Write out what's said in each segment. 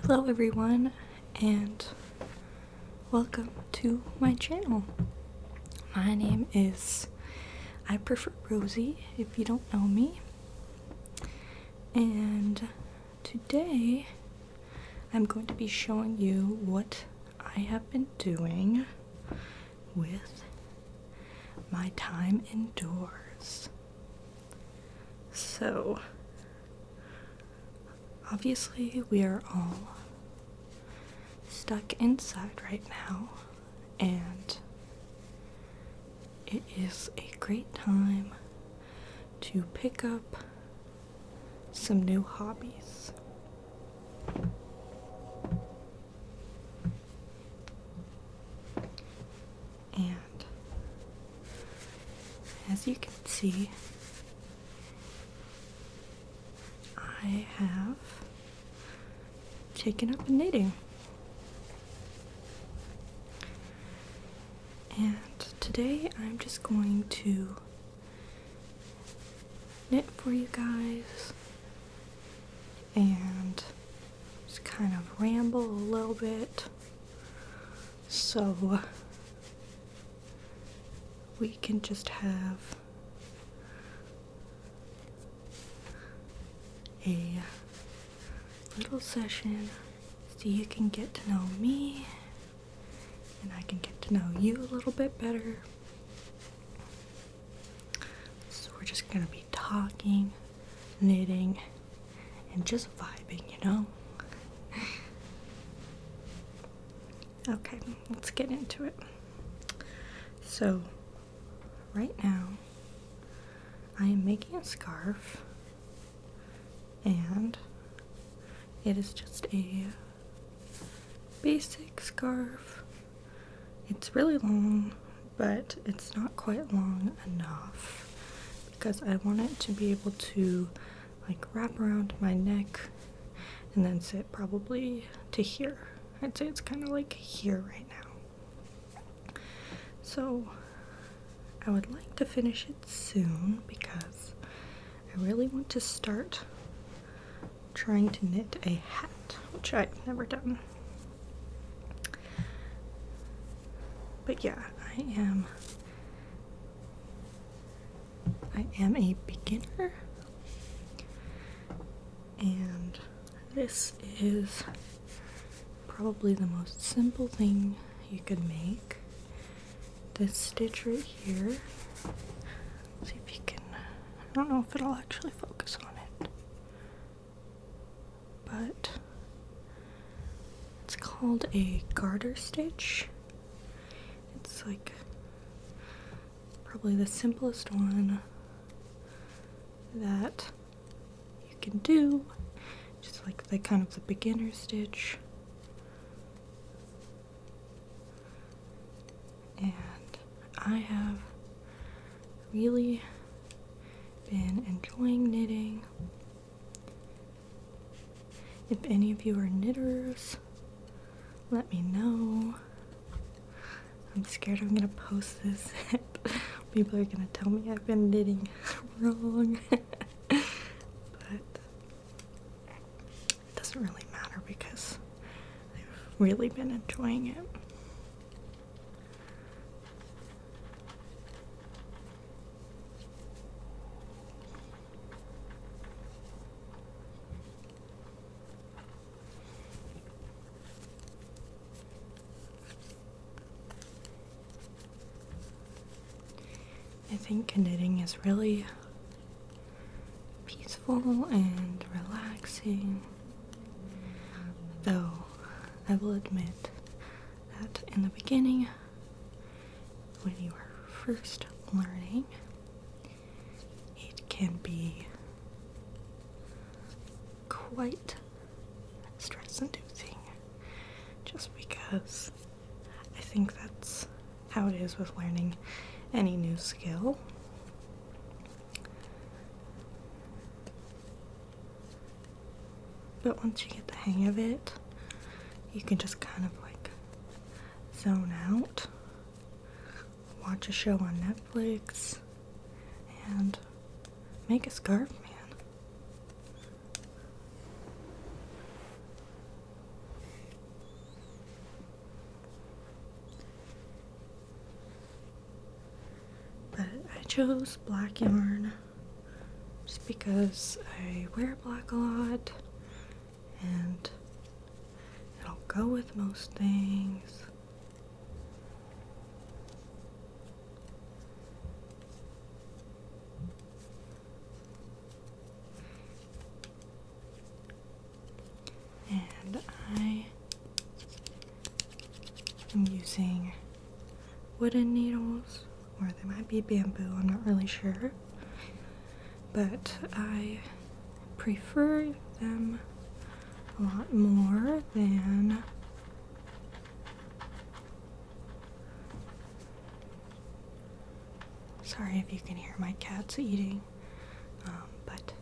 Hello everyone, and welcome to my channel. My name is I Prefer Rosie if you don't know me, and today I'm going to be showing you what I have been doing with my time indoors. So obviously we are all stuck inside right now, and it is a great time to pick up some new hobbies. And as you can see, I have taken up knitting. And today I'm just going to knit for you guys and just kind of ramble a little bit so we can just have a little session so you can get to know me and I can get to know you a little bit better. So we're just gonna be talking, knitting, and just vibing, you know? Okay, let's get into it. So, right now, I am making a scarf, and it is just a basic scarf. It's really long, but it's not quite long enough because I want it to be able to like wrap around my neck and then sit probably to here. I'd say it's kind of like here right now. So I would like to finish it soon because I really want to start trying to knit a hat, which I've never done. But yeah, I am a beginner, and this is probably the most simple thing you could make. This stitch right here, see if you can, I don't know if it'll actually focus on it, but it's called a garter stitch. It's like probably the simplest one that you can do, just like the kind of the beginner stitch. And I have really been enjoying knitting. If any of you are knitters, let me know. I'm scared I'm gonna post this. People are gonna tell me I've been knitting wrong. But it doesn't really matter because I've really been enjoying it. I think knitting is really peaceful and relaxing, though I will admit that in the beginning, when you are first learning, it can be quite stress-inducing, just because I think that's how it is with learning any new skill. But once you get the hang of it, you can just kind of like zone out, watch a show on Netflix, and make a scarf, man. chose black yarn just because I wear black a lot and it'll go with most things. And I am using wooden needles, or they might be bamboo, I'm not really sure. But I prefer them a lot more than sorry if you can hear my cats eating, but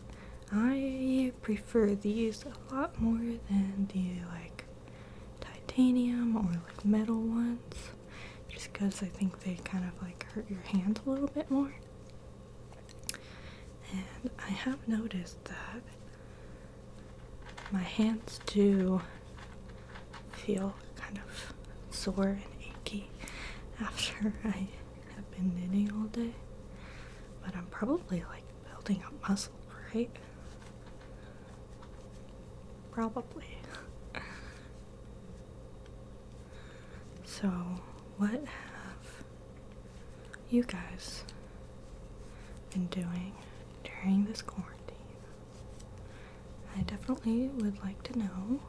I prefer these a lot more than the like titanium or like metal ones, just because I think they kind of like hurt your hand a little bit more. And I have noticed that my hands do feel kind of sore and achy after I have been knitting all day, but I'm probably like building up muscle, right? Probably. So, what have you guys been doing during this quarantine? I definitely would like to know,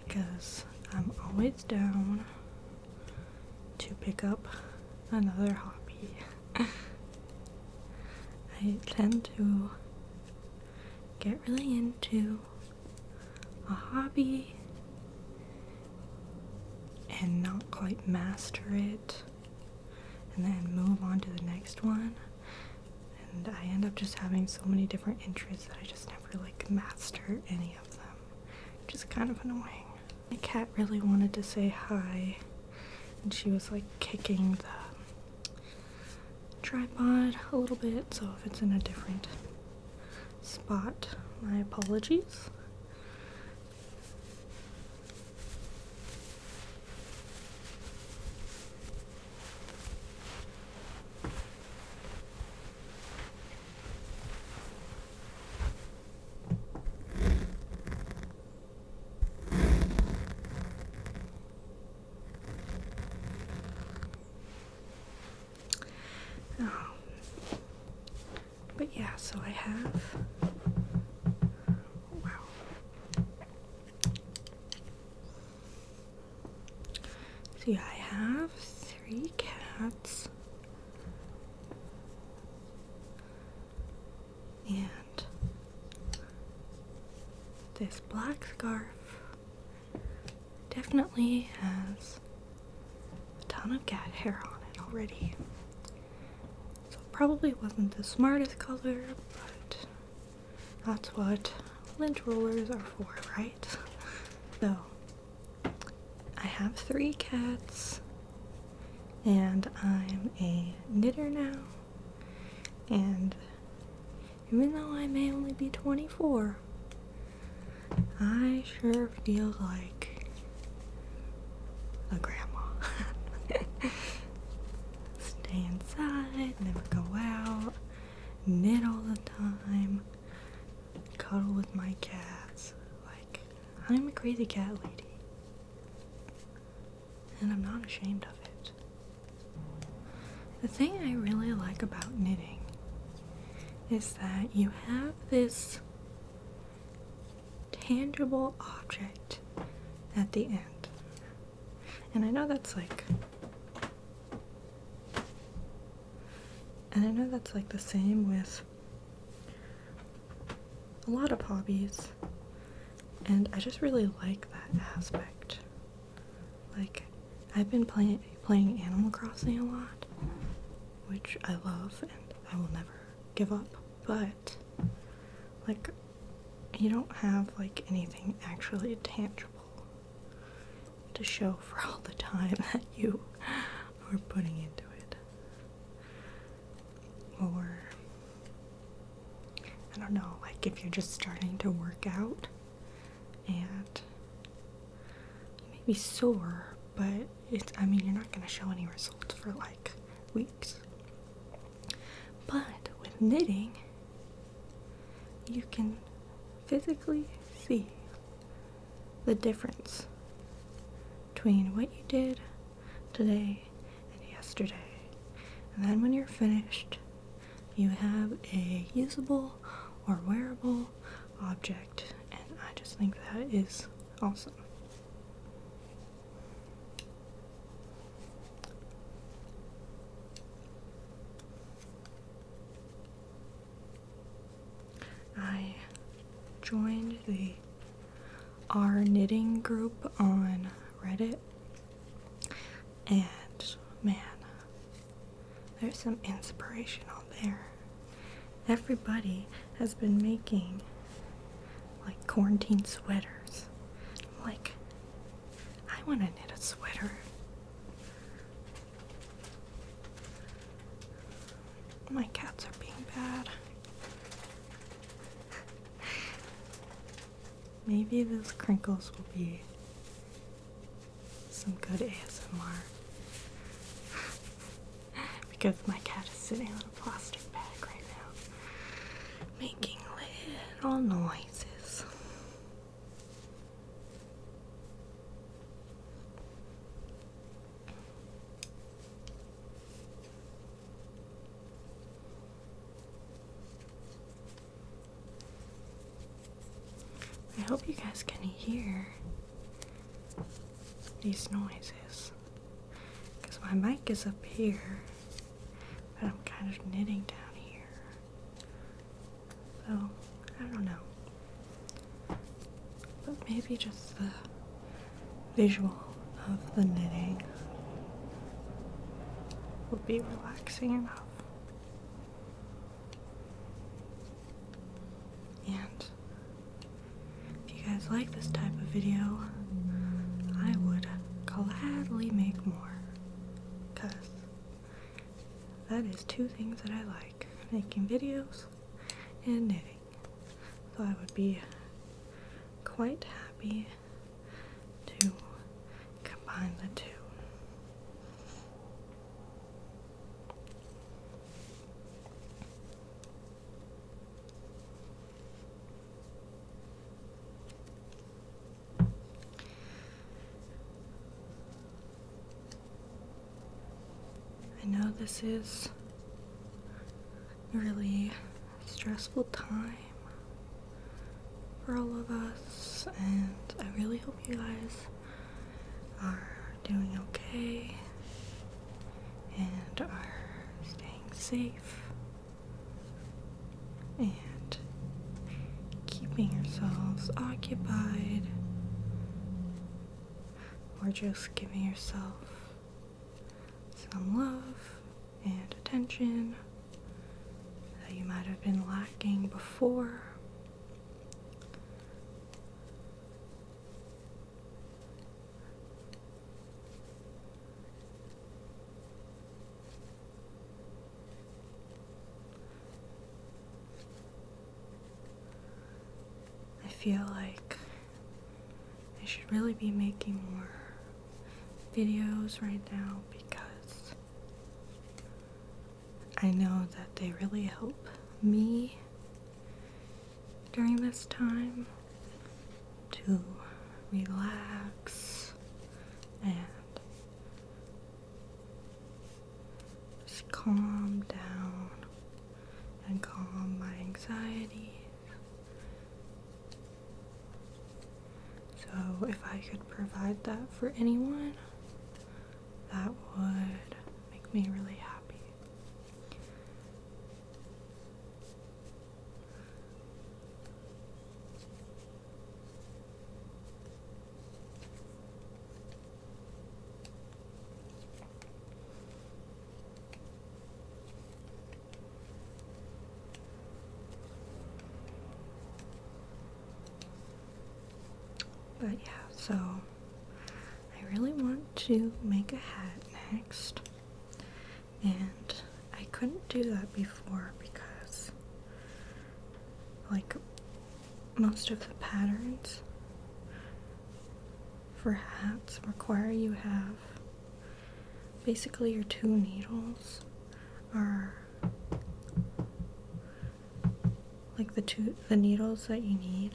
because I'm always down to pick up another hobby. I tend to get really into a hobby and not quite master it, and then move on to the next one. And I end up just having so many different interests that I just never like master any of them, which is kind of annoying. My cat really wanted to say hi, and she was like kicking the tripod a little bit, so if it's in a different spot, my apologies. But yeah, so I have, wow. So yeah, I have 3 cats, and this black scarf definitely has a ton of cat hair on it already. So it probably wasn't the smartest color, but that's what lint rollers are for, right? So I have 3 cats, and I'm a knitter now, and even though I may only be 24, I sure feel like a grandma. Stay inside, never go out, knit all the time, cuddle with my cats. Like, I'm a crazy cat lady. And I'm not ashamed of it. The thing I really like about knitting is that you have this tangible object at the end. And I know that's like the same with a lot of hobbies, and I just really like that aspect. Like, I've been playing Animal Crossing a lot, which I love and I will never give up, but like, you don't have like anything actually tangible to show for all the time that you are putting into it. Or, I don't know, like if you're just starting to work out and you may be sore, but you're not going to show any results for like weeks. But with knitting, you can physically see the difference between what you did today and yesterday. And then when you're finished, you have a usable or wearable object, and I just think that is awesome. I joined the R knitting group on Reddit, and man, there's some inspiration on there. Everybody has been making like quarantine sweaters. I'm like, I want to knit a sweater. My cats are being bad. Maybe those crinkles will be some good ASMR. Because my cat is sitting on a plastic bag right now, making little noises. I hope you guys can hear these noises, because my mic is up here, but I'm kind of knitting down here, so I don't know, but maybe just the visual of the knitting will be relaxing enough. And if you guys like this type of video, I would gladly make more, because that is two things that I like, making videos and knitting. So I would be quite happy to combine the two. I know this is a really stressful time for all of us, and I really hope you guys are doing okay and are staying safe and keeping yourselves occupied, or just giving yourself some love and attention that you might have been lacking before. I feel like I should really be making more videos right now, because I know that they really help me during this time to relax and just calm down and calm my anxiety. So if I could provide that for anyone, that would make me really happy. But yeah, so I really want to make a hat next, and I couldn't do that before because, like, most of the patterns for hats require you have basically your two needles are like the needles that you need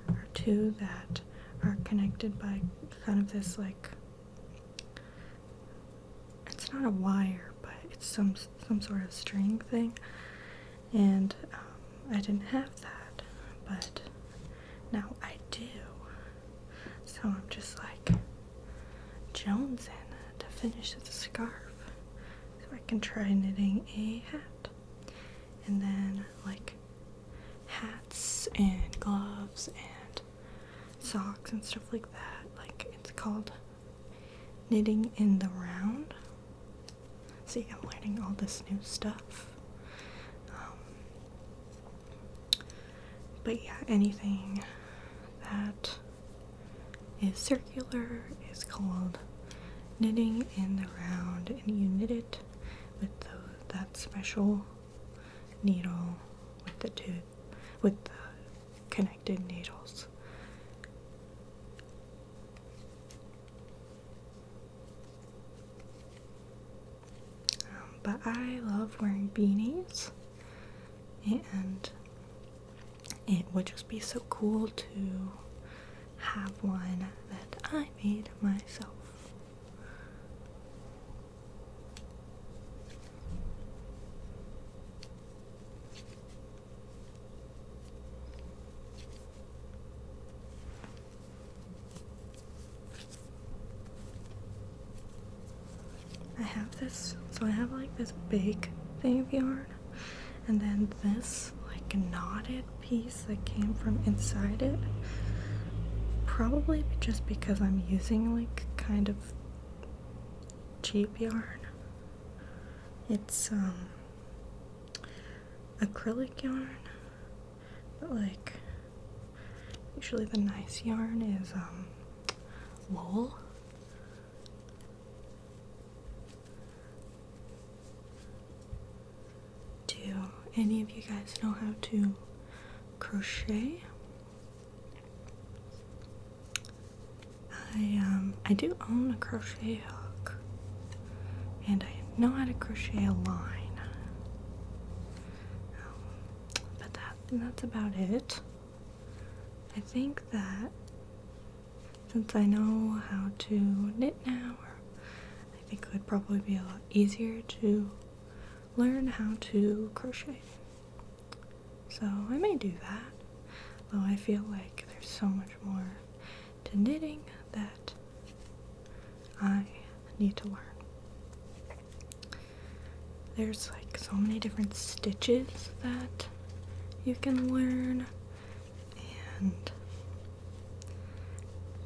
are two that are connected by kind of this, like, it's not a wire, but it's some sort of string thing, and I didn't have that, but now I do. So I'm just like jonesing to finish the scarf so I can try knitting a hat. And then like hats and gloves and socks and stuff like that. Like, it's called knitting in the round. See, I'm learning all this new stuff. But yeah, anything that is circular is called knitting in the round, and you knit it with that special needle with the connected needles. But I love wearing beanies, and it would just be so cool to have one that I made myself. I have like this big thing of yarn, and then this like knotted piece that came from inside it. Probably just because I'm using like kind of cheap yarn. It's acrylic yarn, but like usually the nice yarn is wool. Do any of you guys know how to crochet? I do own a crochet hook, and I know how to crochet a line, but that's about it. I think that since I know how to knit now, I think it would probably be a lot easier to learn how to crochet. So I may do that, though I feel like there's so much more to knitting that I need to learn. There's like so many different stitches that you can learn, and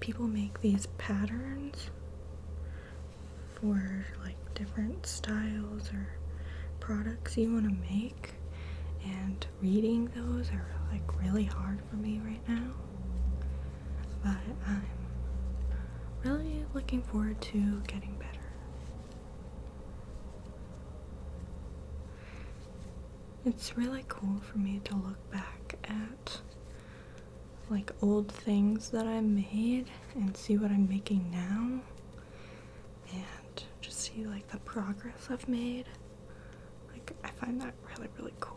people make these patterns for like different styles or products you want to make, and reading those are like really hard for me right now, but I'm really looking forward to getting better. It's really cool for me to look back at like old things that I made and see what I'm making now, and just see like the progress I've made. Like, I find that really, really cool.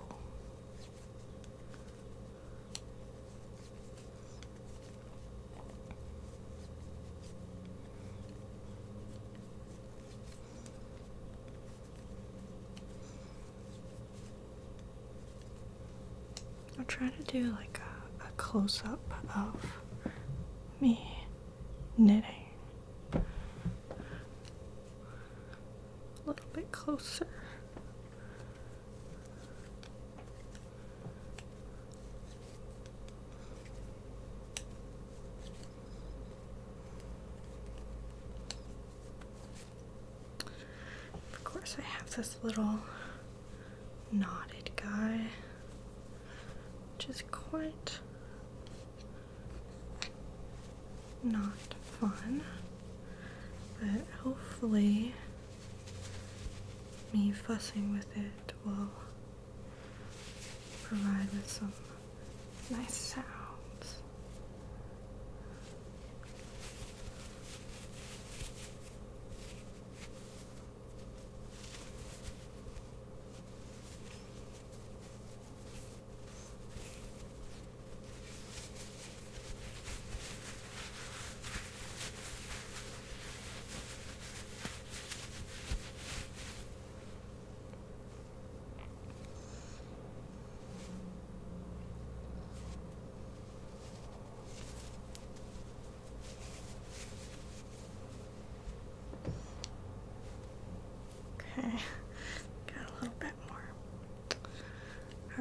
I'll try to do like a close-up of me knitting. A little bit closer. Of course, I have this little knotted guy, which is quite not fun, but hopefully me fussing with it will provide with some nice sounds.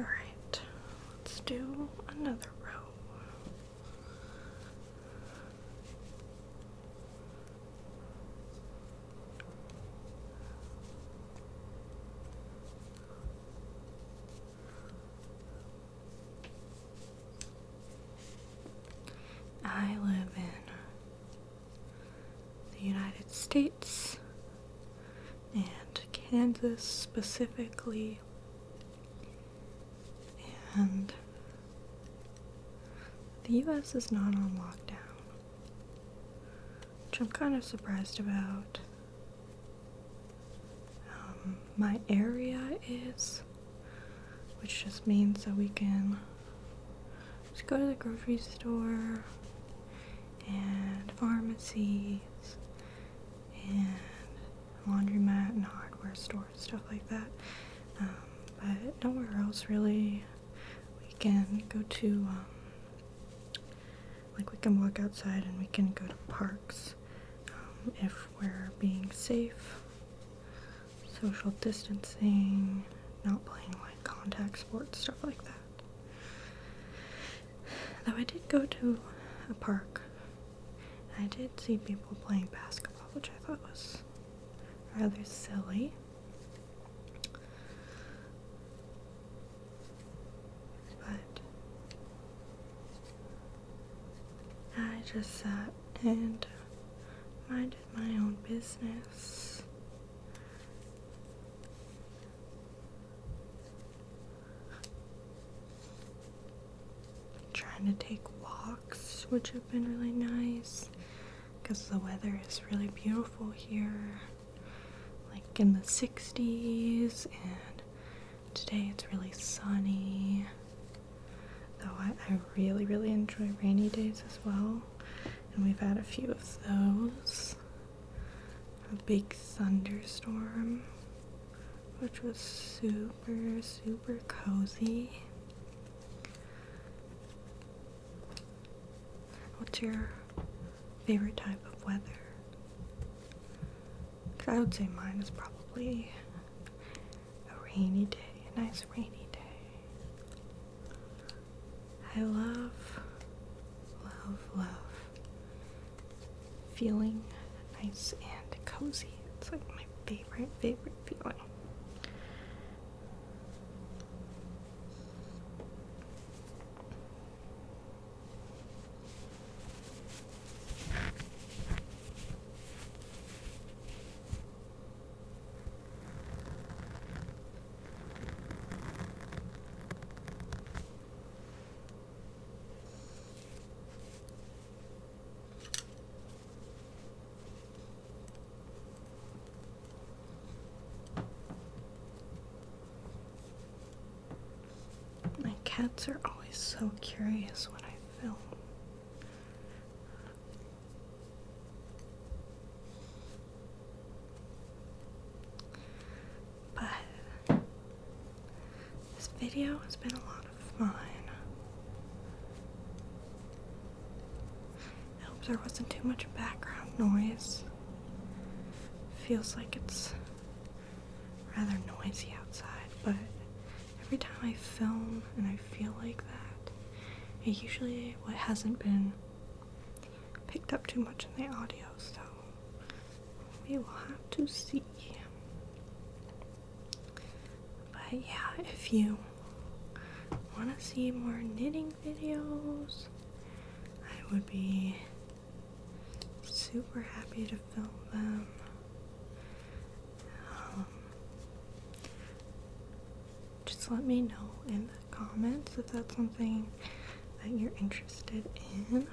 Alright, let's do another row. I live in the United States and Kansas specifically, and the US is not on lockdown, which I'm kind of surprised about. My area is, which just means that we can just go to the grocery store and pharmacies and laundromat and hardware stores, stuff like that. But nowhere else really. We can go to, like we can walk outside and we can go to parks if we're being safe, social distancing, not playing like contact sports, stuff like that. Though I did go to a park, I did see people playing basketball, which I thought was rather silly. But I just sat and minded my own business. Trying to take walks, which have been really nice because the weather is really beautiful here, like in the 60s, and today it's really sunny, though I really enjoy rainy days as well, and we've had a few of those. A big thunderstorm, which was super cozy. What's your favorite type of weather? 'Cause I would say mine is probably a rainy day, a nice rainy day. I love feeling nice and cozy. It's like my favorite feeling. My cats are always so curious when I film. But this video has been a lot of fun. I hope there wasn't too much background noise. Feels like it's rather noisy outside, but every time I film and I feel like that, it usually hasn't been picked up too much in the audio, so we will have to see. But yeah, if you want to see more knitting videos, I would be super happy to film them. Just let me know in the comments if that's something that you're interested in,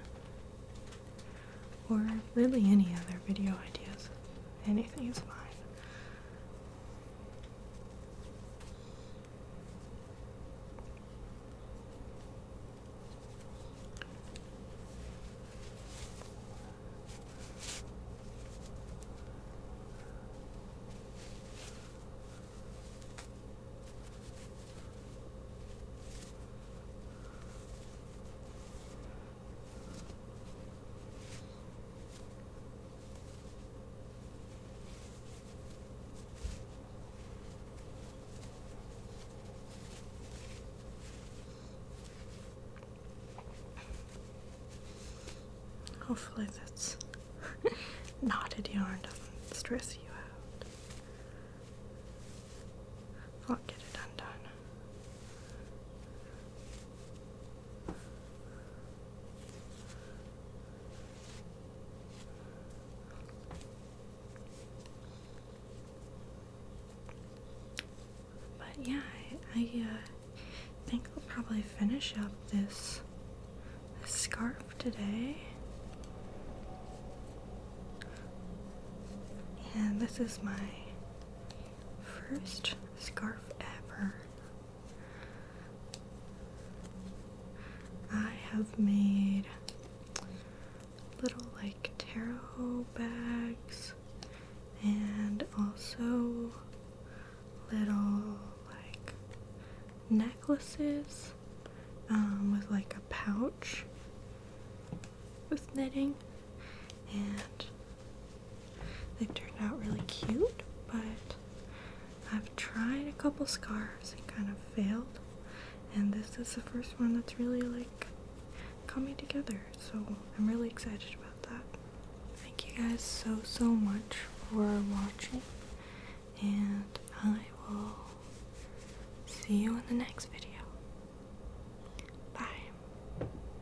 or really any other video ideas. Anything is fine. Hopefully this knotted yarn doesn't stress you out. I'll get it undone. But yeah, I think I'll probably finish up this scarf today. And this is my first scarf ever. I have made little like tarot bags and also little like necklaces with like a pouch with knitting, and they've turned out really cute, but I've tried a couple scarves and kind of failed, and this is the first one that's really like coming together, so I'm really excited about that. Thank you guys so much for watching, and I will see you in the next video.